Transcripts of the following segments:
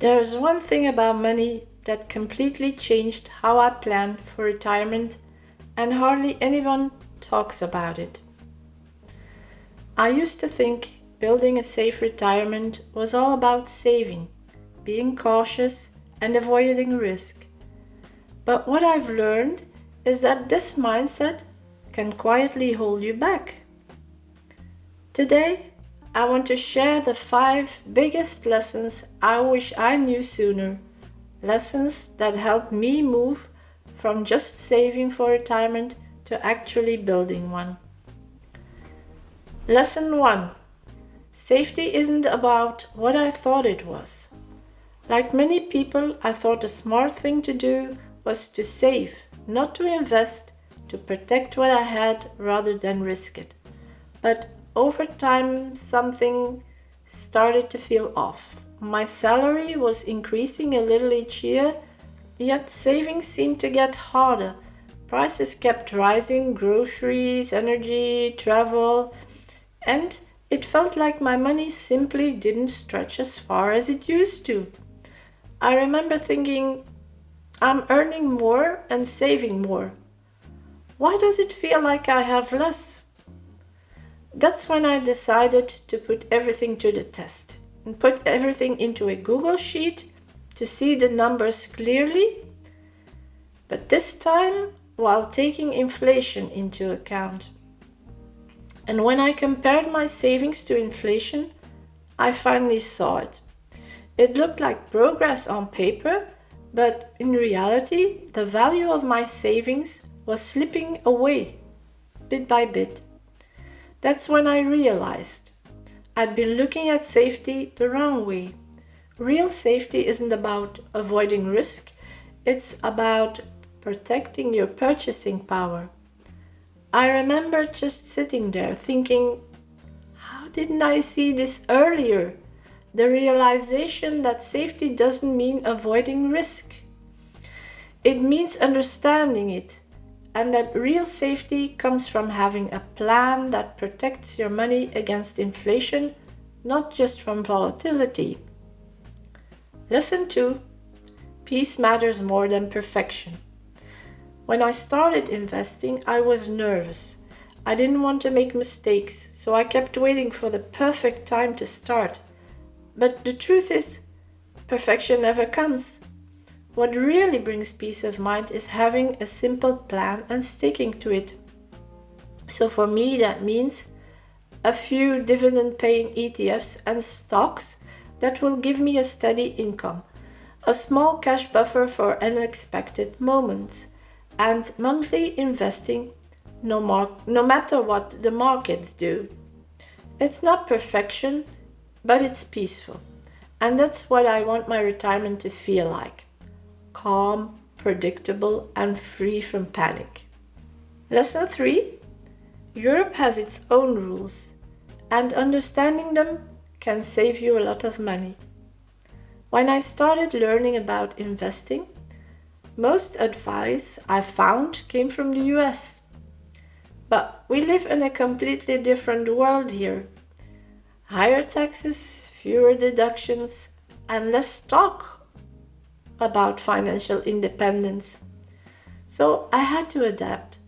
There's one thing about money that completely changed how I plan for retirement, and hardly anyone talks about it. I used to think building a safe retirement was all about saving, being cautious, and avoiding risk. But what I've learned is that this mindset can quietly hold you back. Today, I want to share the 5 biggest lessons I wish I knew sooner. Lessons that helped me move from just saving for retirement to actually building one. Lesson 1. Safety isn't about what I thought it was. Like many people, I thought the smart thing to do was to save, not to invest, to protect what I had rather than risk it. But over time, something started to feel off. My salary was increasing a little each year, yet savings seemed to get harder. Prices kept rising, groceries, energy, travel, and it felt like my money simply didn't stretch as far as it used to. I remember thinking, I'm earning more and saving more. Why does it feel like I have less? That's when I decided to put everything to the test and put everything into a Google Sheet to see the numbers clearly, but this time while taking inflation into account. And when I compared my savings to inflation, I finally saw it. It looked like progress on paper, but in reality, the value of my savings was slipping away, bit by bit. That's when I realized I'd been looking at safety the wrong way. Real safety isn't about avoiding risk, it's about protecting your purchasing power. I remember just sitting there thinking, how didn't I see this earlier? The realization that safety doesn't mean avoiding risk. It means understanding it, and that real safety comes from having a plan that protects your money against inflation, not just from volatility. Lesson 2. Peace matters more than perfection. When I started investing, I was nervous. I didn't want to make mistakes, so I kept waiting for the perfect time to start. But the truth is, perfection never comes. What really brings peace of mind is having a simple plan and sticking to it. So for me, that means a few dividend-paying ETFs and stocks that will give me a steady income, a small cash buffer for unexpected moments, and monthly investing no matter what the markets do. It's not perfection, but it's peaceful. And that's what I want my retirement to feel like. Calm, predictable, and free from panic. Lesson 3. Europe has its own rules, and understanding them can save you a lot of money. When I started learning about investing, most advice I found came from the US. But we live in a completely different world here. Higher taxes, fewer deductions, and less talk about financial independence. So I had to adapt.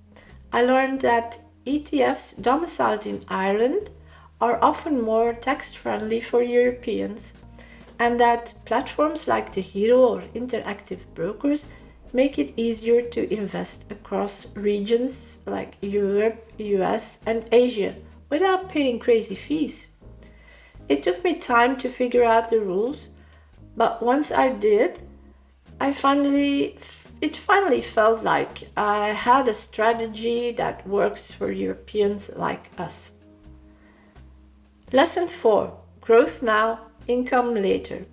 I learned that ETFs domiciled in Ireland are often more tax-friendly for Europeans, and that platforms like the Hero or Interactive Brokers make it easier to invest across regions like Europe, US, and Asia without paying crazy fees. It took me time to figure out the rules, but once I did, it finally felt like I had a strategy that works for Europeans like us. Lesson 4. Growth now, income later.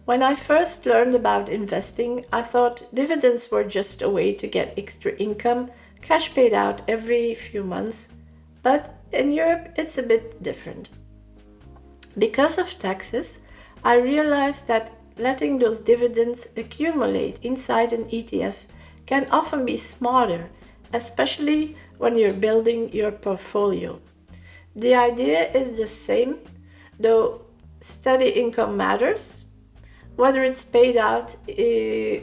When I first learned about investing, I thought dividends were just a way to get extra income, cash paid out every few months. But in Europe, it's a bit different. Because of taxes, I realized that letting those dividends accumulate inside an ETF can often be smarter, especially when you're building your portfolio. The idea is the same, though steady income matters. whether it's paid out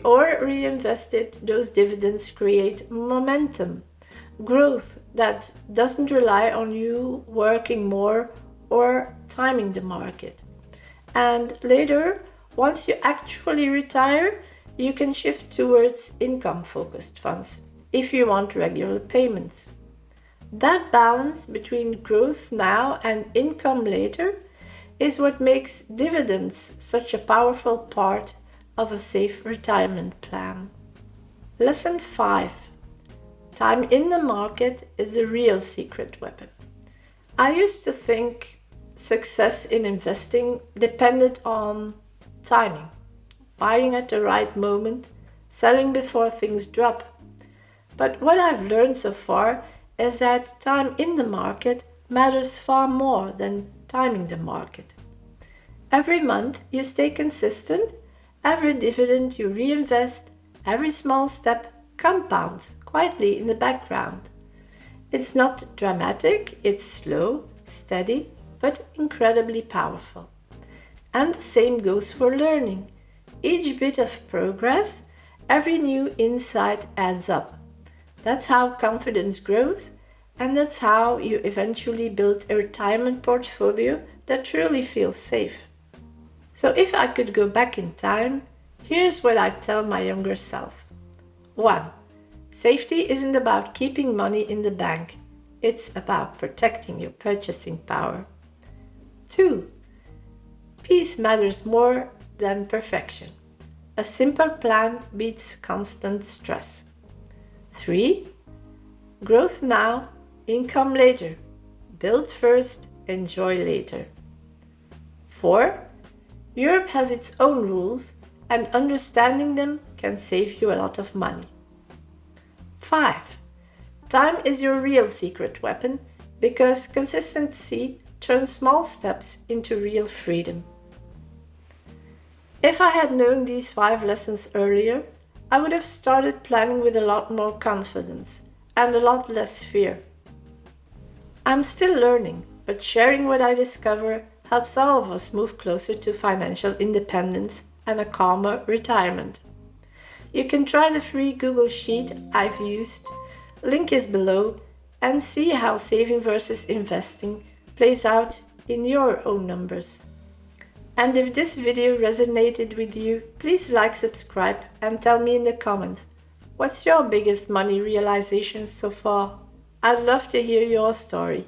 or reinvested, those dividends create momentum, growth that doesn't rely on you working more or timing the market. And later, once you actually retire, you can shift towards income-focused funds if you want regular payments. That balance between growth now and income later is what makes dividends such a powerful part of a safe retirement plan. Lesson 5. Time in the market is the real secret weapon. I used to think success in investing depended on timing, buying at the right moment, selling before things drop. But what I've learned so far is that time in the market matters far more than timing the market. Every month you stay consistent, every dividend you reinvest, every small step compounds quietly in the background. It's not dramatic, it's slow, steady, but incredibly powerful. And the same goes for learning. Each bit of progress, every new insight adds up. That's how confidence grows, and that's how you eventually build a retirement portfolio that truly feels safe. So if I could go back in time, here's what I'd tell my younger self. 1. Safety isn't about keeping money in the bank. It's about protecting your purchasing power. 2. Peace matters more than perfection. A simple plan beats constant stress. 3. Growth now, income later. Build first, enjoy later. 4. Europe has its own rules, and understanding them can save you a lot of money. 5. Time is your real secret weapon because consistency turns small steps into real freedom. If I had known these 5 lessons earlier, I would have started planning with a lot more confidence and a lot less fear. I'm still learning, but sharing what I discover helps all of us move closer to financial independence and a calmer retirement. You can try the free Google Sheet I've used, link is below, and see how saving versus investing plays out in your own numbers. And if this video resonated with you, please like, subscribe, and tell me in the comments, what's your biggest money realization so far? I'd love to hear your story.